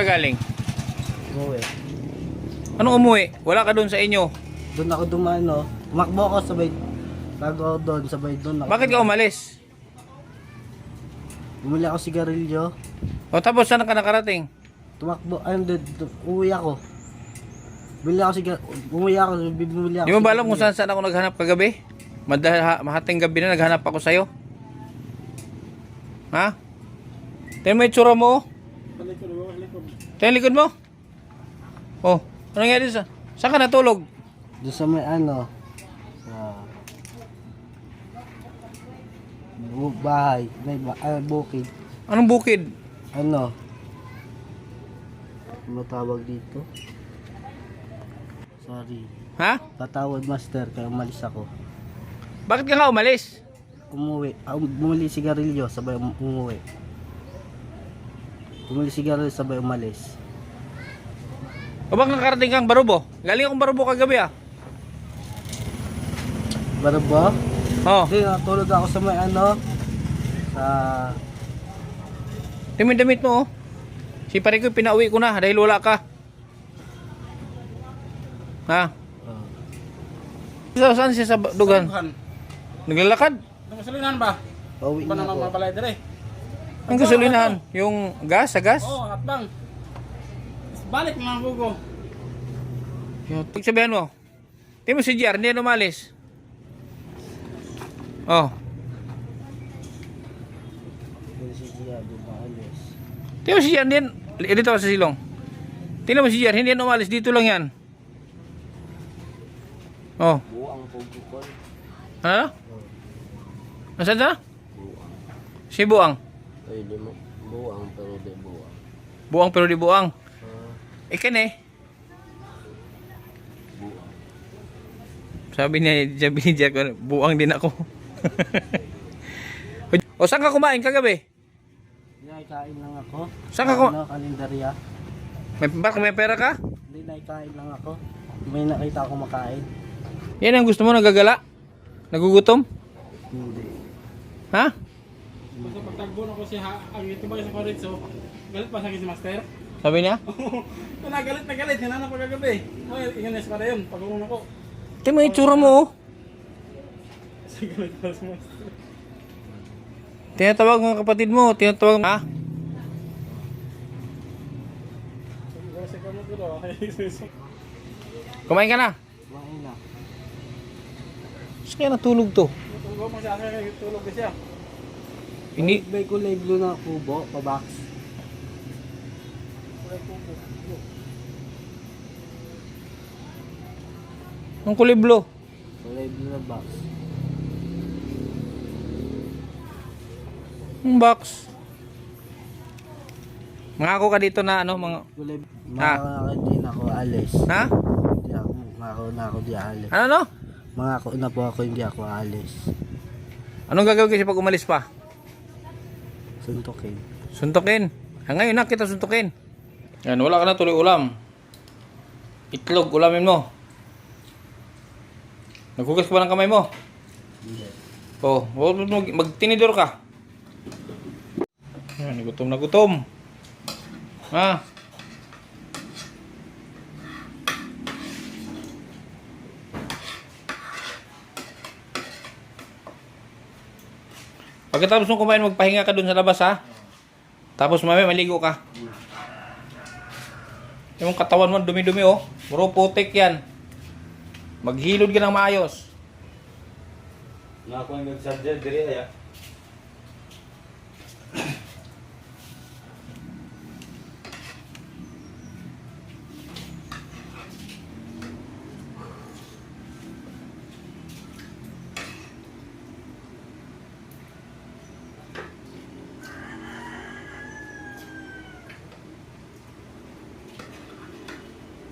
Galing? Umuwi. Anong umuwi? Wala ka doon sa inyo. Doon ako dumano. Tumakbo ako sabay. Bago ako doon, sabay doon. Bakit ka umalis? Bumili ako sigarilyo. O tapos saan ka nakarating? Tumakbo, ayun doon, uwi ako. Bumili ako umuwi ako, bumili ako. Di mo ba alam kung saan ako naghanap kagabi? Mahating gabi na naghanap ako sa'yo. Ha? Tingnan mo yung tsura mo. Tingnan likod mo. Oh, ano nangyari sa? Saan ka natulog? Doon sa may ano, sa bahay, may bukid. Anong bukid? Ano? Ano tawag dito? Sorry. Ha? Patawad master, kaya umalis ako. Bakit ka nga umalis? Umuwi. Bumili sigarilyo, sabay umuwi. Bumili sigarilyo, sabay umalis. O baka nakarating kang Barubo? Galing akong Barubo kagabi ah. Barabo? Oh, Hindi, natulog ako sa may ano, sa... damit mo oh. Si pare ko pinauwi ko na dahil wala ka. Ha? Saan siya sa dugan? Naglalakad? Gasolinahan ba? Pauwi Ba na naman ako. mabalay dire? Ang gasolinahan? Yung gas sa gas? Oo, hatbang. Balik na ang bugo. Sabihan mo. Tingnan mo si JR, hindi yan umalis. Oh. Bumili sigarilyo, di ba alis? Tingnan mo si JR, hindi yan. Dito ka sa silong. Tingnan mo si JR, hindi yan umalis. Dito lang yan. Oh. Buang pagkukol. Ano? Nasaan na? Si Buang. Ay, di mo. Buang pero di buang. Buang pero di buang. Ikan eh. Sabi ni Jack, buang din ako. O saan ka kumain kagabi? Naikain lang ako. Saan ka ko? Ano, kalendarya. May pera ka? Hindi, naikain lang ako. May nakita ako makain. Yan ang gusto mo, nagagala? Nagugutom? Hindi. Ha? Kasi pagtagbo na ko siya, ang ito ba sa Coritzo, galit pa sa akin si Master? Sabi niya? Galit na galit, hinanap pa kagabi. Ay, inganes pa rin, pag-uuna ko. Tingnan mo yung itsura mo oh. Kasi galit pa si Master. Tinatawag ng kapatid mo, tinatawag ha? Kasi kamo ko daw, Kumain ka na? Kumain na. Saan kaya natulog to? Tulog mo siya, tulog na siya. May kulay blue na kubo, pa-box. Ang kuliblo. Kulay blue na box. Ang box. Mangako ka dito na ano, mga... Kulay... Ah. Hindi na ako alis. Ha? Hindi ako, mangako na ako di alis. Ano no? Mangako na po ako, hindi ako alis. Anong gagawin kasi pag umalis pa? Suntukin. Suntukin. Ngayon na kita suntukin. Yan, wala ka na tuloy ulam. Itlog, ulamin mo. Naghugas ka ba ng kamay mo? Hindi. Oh, magtinidor ka. Yan, gutom na gutom. Ha? Pagkatapos mo kumain, magpahinga ka dun sa labas ha. Tapos mamaya maligo ka. Yung katawan mo dumi-dumi oh. Puro putik yan. Maghilod ka ng maayos. Na ako ang nag-charger diri aya.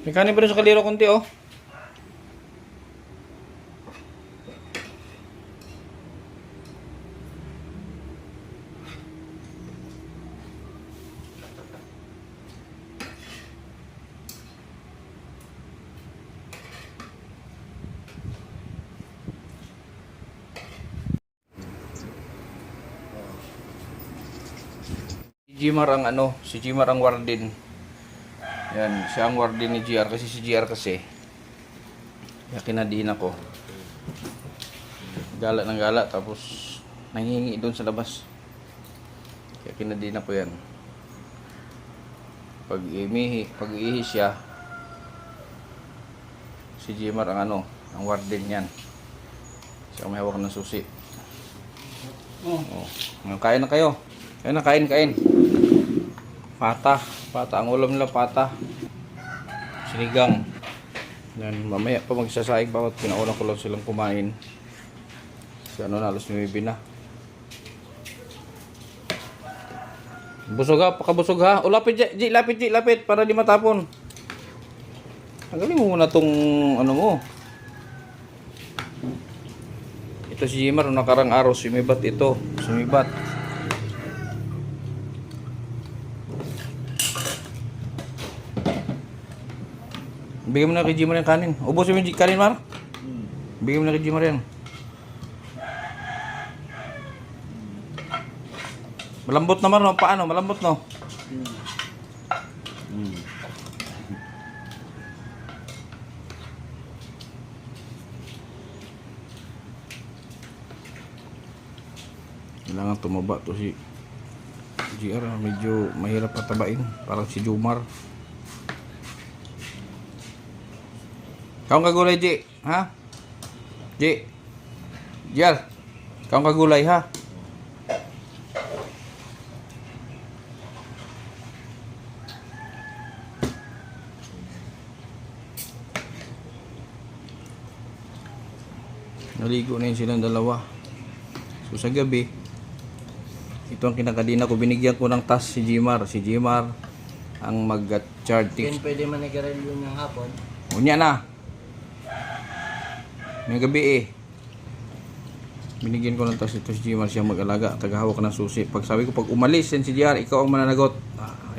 May kanin pa rin sa kaliro konti oh. Si Jimar ang ano, si Jimar ang warden. Yan, siya ang warden ni GR kasi si GR kasi kaya kinadiin ako. Gala ng gala tapos nanghihingi doon sa labas. Kaya kinadiin ako yan. Pag iihi siya, si Jimar ang warden yan. Siya ang may hawak ng susi. Oh. Oh. Kain na kayo. Kain na, kain. Pata. Ang ulam nila pata. Sinigang. Yan, mamaya pa magsasaing pa at pinauna ko lang silang kumain. Si alos 9 na. Busog ha, pakabusog ha. O lapit, lapit para di matapon. Tanggalin mo muna tong mo. Ito si Jimar, nakarang araw sumibat ito. Sumibat. Bigyan mo na kay Jimar yung kanin. Ubusin mo yung kanin, Mar. Bigyan mo na kay Jimar yan. Malambot naman, no? Paano? Malambot, no? Kailangan tumaba to si GR. Medyo mahirap patabain. Parang si Jumar. Kaong kagulay, G. Ha? G. GR. Kaong kagulay, ha? Naligo na yun silang dalawa. So sa gabi, ito ang kinakadina ko. Binigyan ko ng task si Jimar. Si Jimar ang mag-charge. Pwede man nag-review ng hapon. Unya na. May gabi binigyan ko ng task ito si Jimar. Siya mag-alaga. Tagahawak ng susi. Pag sabi ko, pag umalis yan si Jimar, ikaw ang mananagot.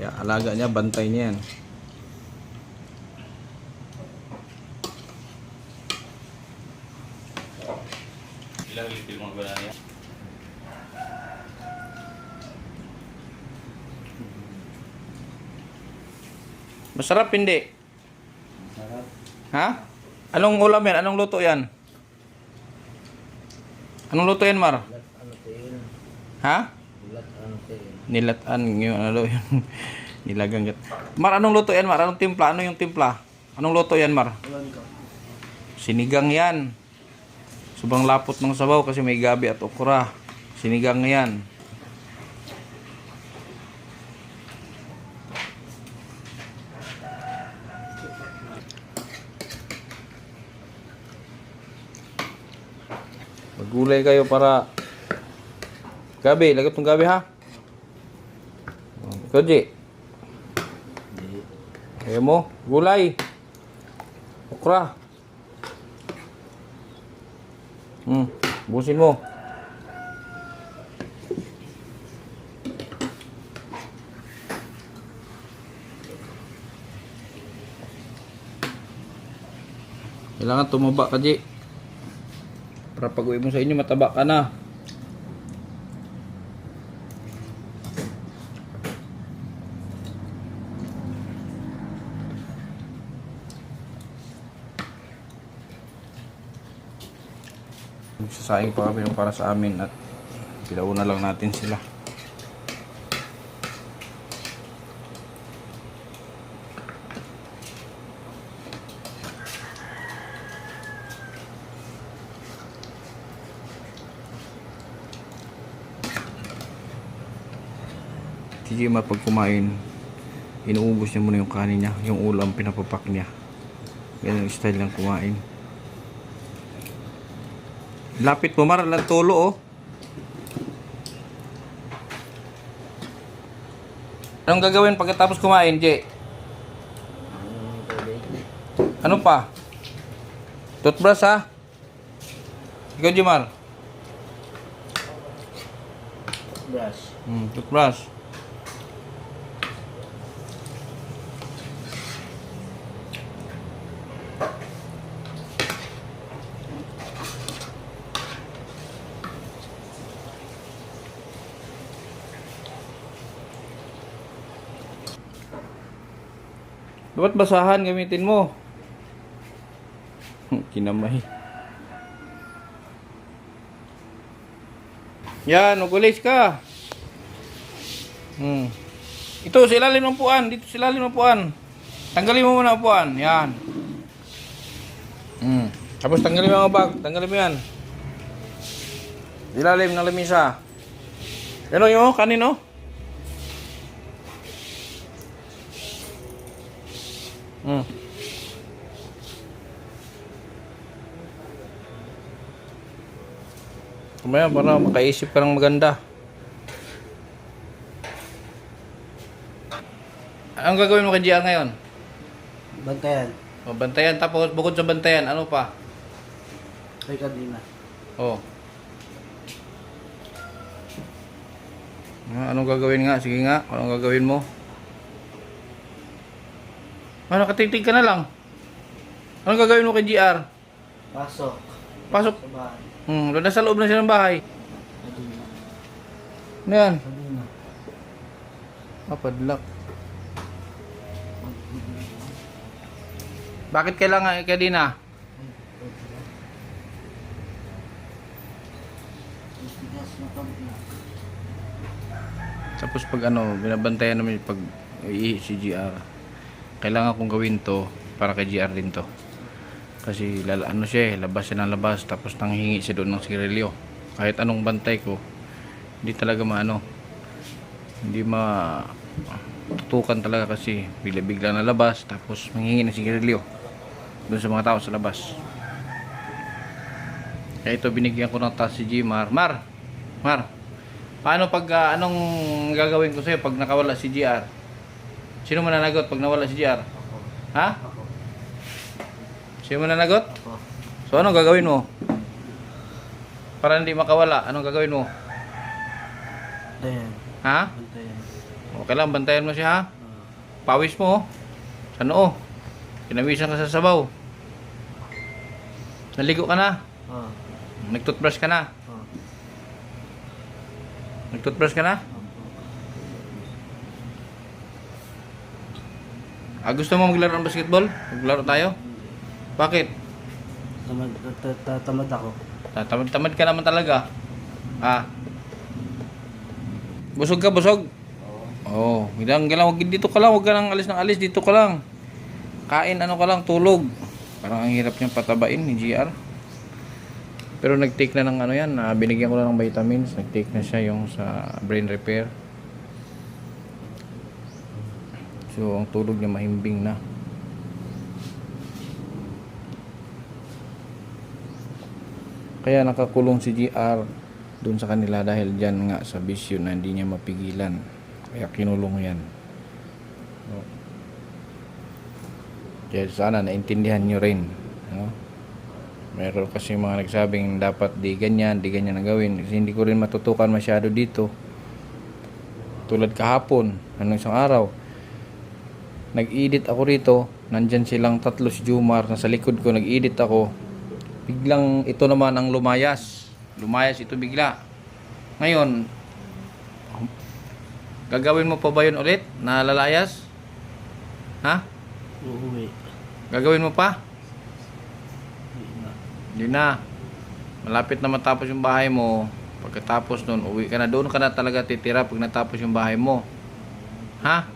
Alaga niya, bantay niya yan. Ilang litil mga gula niya? Masarap hindi? Sarap. Ha? Anong ulam yan? Anong luto yan? Anong luto yan, Mar? Ano to yun? Ha? Ulat ano to yun? Nilatan yun. Ano yun? Nilagang gat. Mar, anong luto yan, Mar? Anong timpla? Ano yung timpla? Anong luto yan, Mar? Ulan ko. Sinigang yan. Sobrang lapot ng sabaw kasi may gabi at okra. Sinigang yan. Maggulay kayo para gabi. Lagot ng gabi, ha? Ikaw, G. Ayaw mo? Gulay. Okra. Busin mo. Kailangan tumaba ka, G. Para pag-uwi mo sa inyo, mataba ka na. Magsasaing pa kami para sa amin at pilauna lang natin sila. Si Jima pag kumain, inuubos niya muna yung kanin niya, yung ulam pinapapak niya. Yan ang style ng kumain. Lapit mo, Mar, tulo, oh. Anong gagawin pagkatapos kumain, J? Ano pa? Toothbrush, ha? Ikaw, Jimar? Brush. Toothbrush. Dapat basahan gamitin mo. Kinamay. Yan, ugulis ka. Ito, sa ilalim ng upuan. Dito sa ilalim ng upuan. Tanggalin mo muna ang upuan. Yan. Tapos tanggalin mo ang bag. Tanggalin mo yan. Ilalim ng lamisa. Ano yun? Kanino? Kumaya para makaisip ka ng maganda. Anong gagawin mo kay GR ngayon? Bantayan. O, bantayan, tapos bukod sa bantayan, ano pa? Kay Kadina. Oh. Anong gagawin nga? Sige nga, anong gagawin mo? Nakatigtig ka na lang. Anong gagawin mo kay GR? Pasok. Pasok. Sa bahay. Nasa loob na siya ng bahay. Kadina. Ano yan? Kadina. Padlock. Bakit kailangan Kadina? Tapos pag binabantayan namin pag iihi si GR. Kailangan kong gawin to para kay GR din to. Kasi labas siya ng labas tapos nanghingi siya doon ng sigarilyo. Kahit anong bantay ko, hindi talaga hindi tutukan talaga kasi bigla-bigla na labas tapos manghingi ng sigarilyo doon sa mga tao sa labas. Kaya ito binigyan ko ng task si Gmar. Mar, paano pag anong gagawin ko sa'yo pag nakawala si GR? Sino mananagot pag nawala si GR? Ha? Sino mananagot? So anong gagawin mo? Para hindi makawala, anong gagawin mo? Bantayan. Ha? Bantayan. Okay lang, bantayan mo siya ha? Pawis mo sa noo. Pinawisan ka sa sabaw. Naligo ka na? Nagtoothbrush ka na? Nagtoothbrush ka na? Gusto mo maglaro ng basketball? Maglaro tayo? Bakit? Tamad ako. Tamad ka naman talaga. Busog ka, busog? Oo. Wag dito ka lang, wag ka nang alis ng alis, dito ka lang. Kain, ka lang, tulog. Parang ang hirap niyang patabain ni GR. Pero nag-take na ng yan, binigyan ko lang ng vitamins, nag-take na siya yung sa brain repair. So, ang tulog niya mahimbing na. Kaya nakakulong si GR doon sa kanila dahil dyan nga sa bisyo na hindi niya mapigilan. Kaya kinulong yan. Kaya sana naintindihan nyo rin. Meron kasi mga nagsabing dapat di ganyan ang gawin. Kasi hindi ko rin matutukan masyado dito. Tulad kahapon, isang araw. Nag-edit ako rito. Nandyan silang tatlo si Jomar. Nasa likod ko, nag-edit ako. Biglang ito naman ang lumayas. Lumayas ito bigla. Ngayon, gagawin mo pa ba yun ulit? Na lalayas? Ha? Uuwi. Gagawin mo pa? Hindi na. Malapit na matapos yung bahay mo. Pagkatapos nun, uwi ka na. Doon ka na talaga titira pag natapos yung bahay mo. Ha?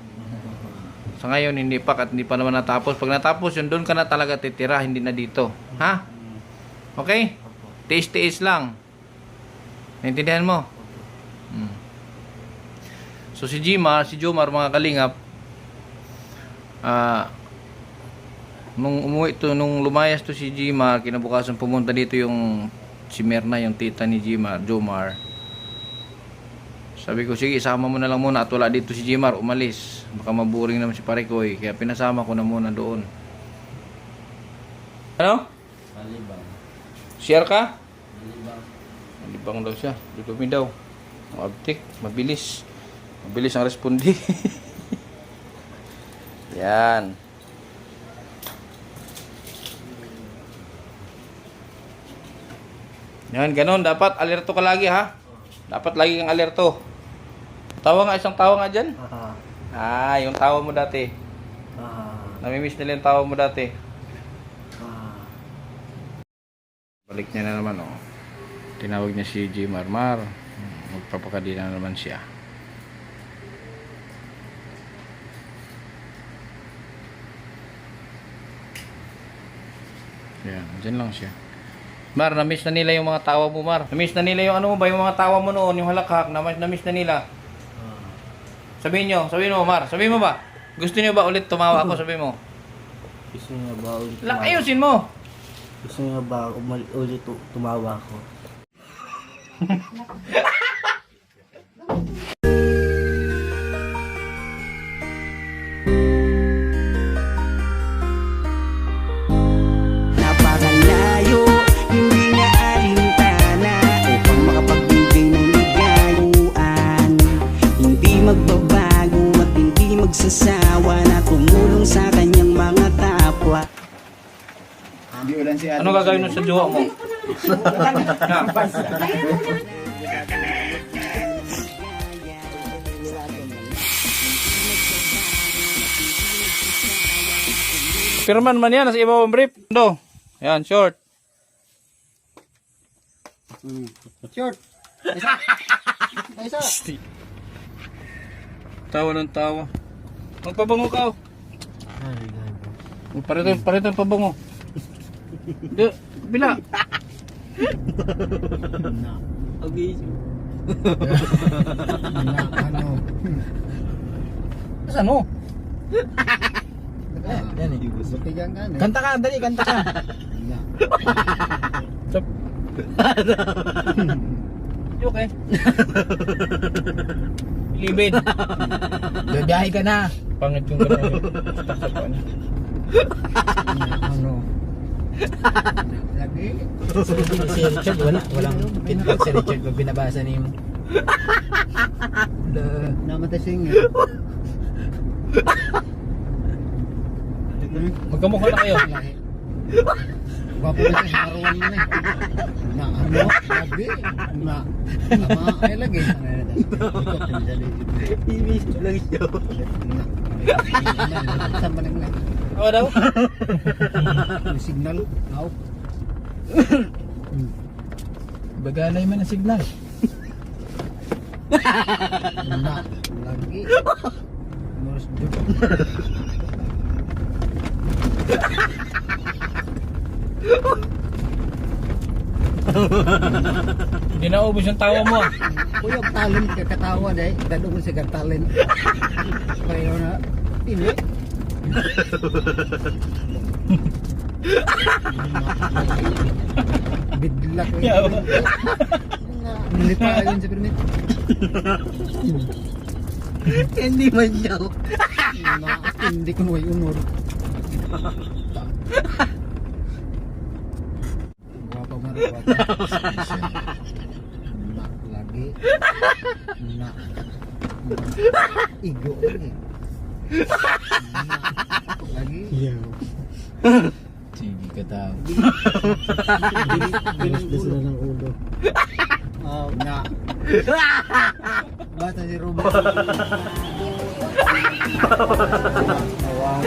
Sa ngayon, hindi pa at hindi pa naman natapos. Pag natapos yun, doon ka na talaga titira. Hindi na dito. Ha? Okay? Tiis-tiis lang. Naintindihan mo? So si Jomar mga kalingap, nung lumayas to si Jomar, kinabukasan pumunta dito yung si Merna, yung tita ni Jomar. Sabi ko, sige, isama mo na lang muna at wala dito si Jomar, umalis. Baka maburing naman si Parikoy, kaya pinasama ko na muna doon. Ano? Malibang. Share ka? Malibang. Malibang daw siya, dudumi daw. Mabtik, mabilis. Mabilis ang respondi. Yan. Yan, ganun. Dapat alerto ka lagi ha. Dapat lagi kang alerto. Tawa nga, isang tawa nga dyan. Yung tawa mo dati. Namimiss nila yung tawa mo dati. Ah, Balik niya na naman, oh. Tinawag niya si G. Marmar. Magpapakadina na naman siya. Yan, dyan lang siya. Mar, na-miss na nila yung mga tawa mo, Mar. Na-miss na nila yung ano mo ba, yung mga tawa mo noon, yung halakhak, na-miss na nila. Sabihin mo, Mar, sabihin mo ba? Gusto niyo ba ulit tumawa ako, sabihin mo? gusto niya ba ulit Lang, ayusin mo! Gusto niya ba ulit tumawa ako? Napakalayo, hindi na alintana upang makapagbigay ng ligayuan. Hindi magbabago at hindi magsasawa na tumulong sa kanyang mga kapwa. Ano gagawin mo sa jowa mo? Pirman man yan, nasa ibabaw ang brief. Do. Yan, short. Short! Isa! Tawa ng tawa. Magpabango ka, oh. Parito ang pabango. Do, bila. Okay. Saan mo? Yan eh. Butigan ka na. Kanta ka, dali, kanta ka. Okay. Libid. Biyahe ka na. Pangit yung gano'n. Ano? Lagi. Si Richard, walang pinatag si Richard pag binabasa niyo. Namatay siya nga. Magkamukha na kayo. Gwapo na siya, maruwan mo na eh. Na ano, lagi. Na, tama ay lagi. Ibig ko lang siya. Saan ba nagna? Ano daw? May signal. Aw. Bagalay man ang signal. Na, lagi. Moros dito. Hindi na ubos yung tawa mo, ah. Kuya, talent ka katawa dahil. Dadong mo siya talent. Kaya na, ini. Bidlak. Nilipa yun sa permit. Hindi man daw. Hindi ko may umur. Guwapa mo rin, guwapa. Nak lagi. Nak. Igo lagi. Nak lagi. Sige ka tao. Bilis na ng ulo. Oh, na. Bata si Ruben. Wow.